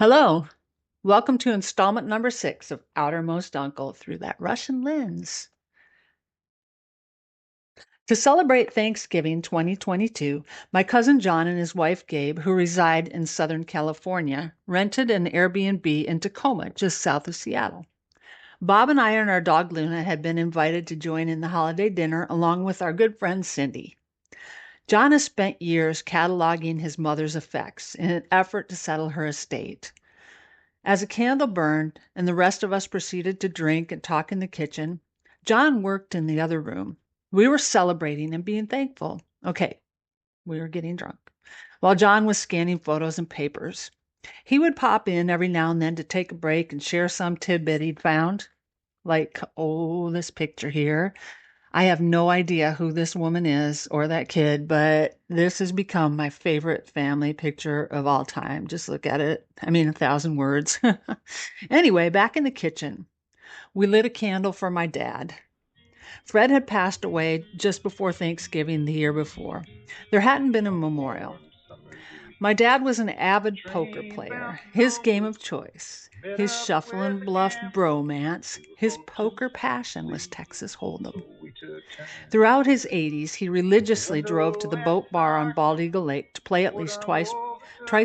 Hello. Welcome to installment number 6 of Outermost Uncle Through That Russian Lens. To celebrate Thanksgiving 2022, my cousin John and his wife Gabe, who reside in Southern California, rented an Airbnb in Tacoma, just south of Seattle. Bob and I and our dog Luna had been invited to join in the holiday dinner along with our good friend Cindy. John has spent years cataloging his mother's effects in an effort to settle her estate. As a candle burned and the rest of us proceeded to drink and talk in the kitchen, John worked in the other room. We were celebrating and being thankful. Okay, we were getting drunk. While John was scanning photos and papers, he would pop in every now and then to take a break and share some tidbit he'd found. Like, oh, this picture here. I have no idea who this woman is or that kid, but this has become my favorite family picture of all time. Just look at it. I mean, 1,000 words. Anyway, back in the kitchen, we lit a candle for my dad. Fred had passed away just before Thanksgiving the year before. There hadn't been a memorial. My dad was an avid poker player. His game of choice, his shuffle and bluff bromance, his poker passion was Texas Hold'em. Throughout his 80s, he religiously drove to the boat bar on Bald Eagle Lake to play at least twice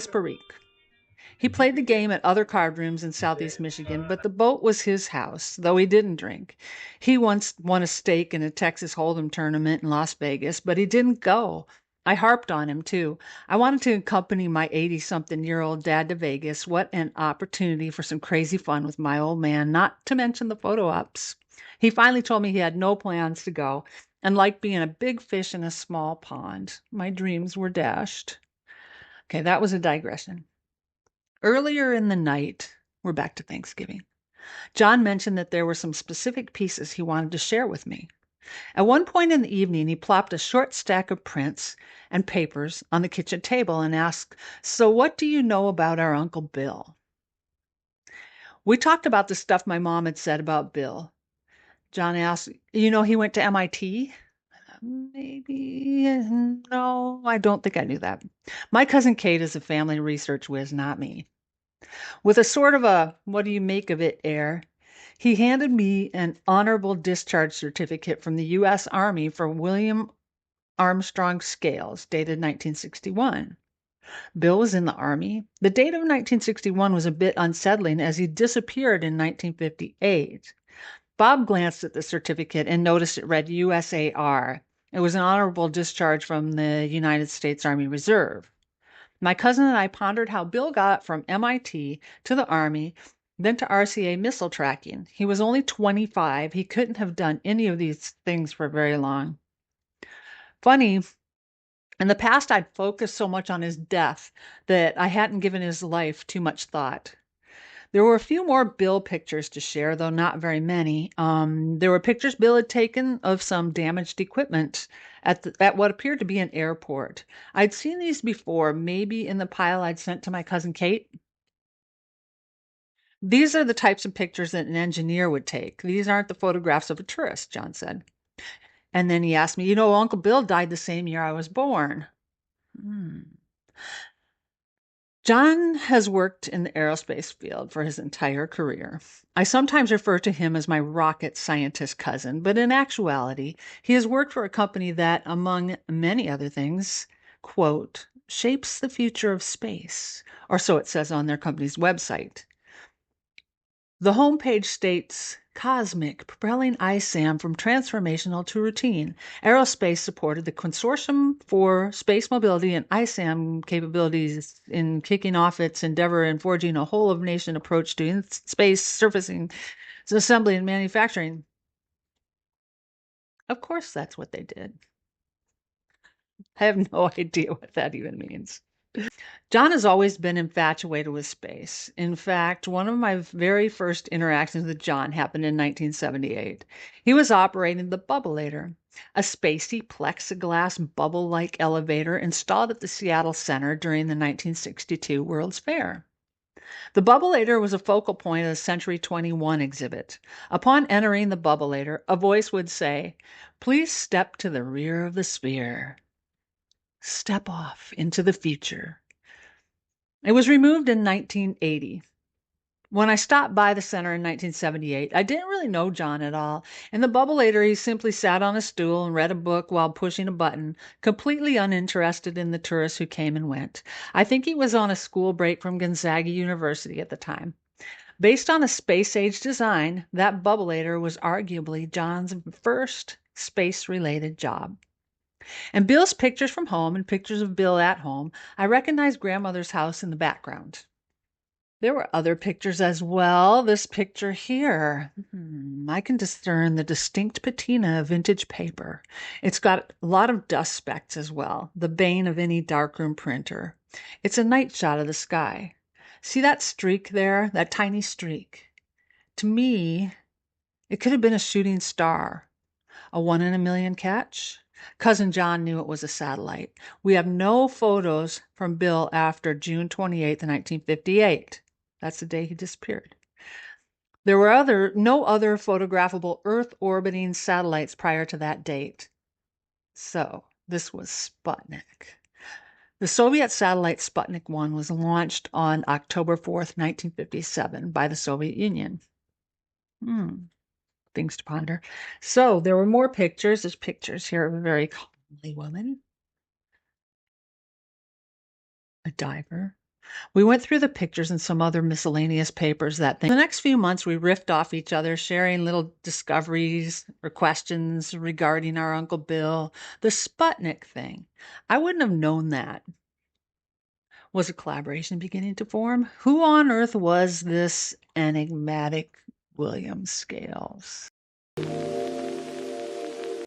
per week. He played the game at other card rooms in Southeast Michigan, but the boat was his house, though he didn't drink. He once won a stake in a Texas Hold'em tournament in Las Vegas, but he didn't go. I harped on him, too. I wanted to accompany my 80-something-year-old dad to Vegas. What an opportunity for some crazy fun with my old man, not to mention the photo ops. He finally told me he had no plans to go and liked being a big fish in a small pond. My dreams were dashed. Okay, that was a digression. Earlier in the night, we're back to Thanksgiving, John mentioned that there were some specific pieces he wanted to share with me. At one point in the evening, he plopped a short stack of prints and papers on the kitchen table and asked, "So what do you know about our Uncle Bill?" We talked about the stuff my mom had said about Bill. John asked, he went to MIT? Maybe. No, I don't think I knew that. My cousin Kate is a family research whiz, not me. With a sort of a what do you make of it air, he handed me an honorable discharge certificate from the U.S. Army for William Armstrong scales, dated 1961. Bill was in the Army. The date of 1961 was a bit unsettling as he disappeared in 1958. Bob glanced at the certificate and noticed it read USAR. It was an honorable discharge from the United States Army Reserve. My cousin and I pondered how Bill got from MIT to the Army, then to RCA missile tracking. He was only 25. He couldn't have done any of these things for very long. Funny, in the past, I'd focused so much on his death that I hadn't given his life too much thought. There were a few more Bill pictures to share, though not very many. There were pictures Bill had taken of some damaged equipment at what appeared to be an airport. I'd seen these before, maybe in the pile I'd sent to my cousin Kate. These are the types of pictures that an engineer would take. These aren't the photographs of a tourist, John said. And then he asked me, Uncle Bill died the same year I was born. John has worked in the aerospace field for his entire career. I sometimes refer to him as my rocket scientist cousin, but in actuality, he has worked for a company that, among many other things, quote, shapes the future of space, or so it says on their company's website. The homepage states, cosmic, propelling ISAM from transformational to routine. Aerospace supported the Consortium for Space Mobility and ISAM capabilities in kicking off its endeavor in forging a whole-of-nation approach to space surfacing, assembly, and manufacturing. Of course, that's what they did. I have no idea what that even means. John has always been infatuated with space. In fact, one of my very first interactions with John happened in 1978. He was operating the Bubbleator, a spacey plexiglass bubble-like elevator installed at the Seattle Center during the 1962 World's Fair. The Bubbleator was a focal point of the Century 21 exhibit. Upon entering the Bubbleator, a voice would say, "Please step to the rear of the sphere. Step off into the future." It was removed in 1980. When I stopped by the center in 1978, I didn't really know John at all. In the bubbleator, he simply sat on a stool and read a book while pushing a button, completely uninterested in the tourists who came and went. I think he was on a school break from Gonzaga University at the time. Based on a space-age design, that bubbleator was arguably John's first space-related job. And Bill's pictures from home and pictures of Bill at home, I recognized grandmother's house in the background. There were other pictures as well. This picture here, I can discern the distinct patina of vintage paper. It's got a lot of dust specks as well, the bane of any darkroom printer. It's a night shot of the sky. See that streak there, that tiny streak? To me, it could have been a shooting star, a 1 in a million catch. Cousin John knew it was a satellite. We have no photos from Bill after June 28th, 1958. That's the day he disappeared. There were no other photographable Earth-orbiting satellites prior to that date. So, this was Sputnik. The Soviet satellite Sputnik 1 was launched on October 4th, 1957 by the Soviet Union. Things to ponder. So, there were more pictures. There's pictures here of a very comely woman. A diver. We went through the pictures and some other miscellaneous papers that thing. The next few months, we riffed off each other, sharing little discoveries or questions regarding our Uncle Bill. The Sputnik thing. I wouldn't have known that. Was a collaboration beginning to form? Who on earth was this enigmatic William Scales?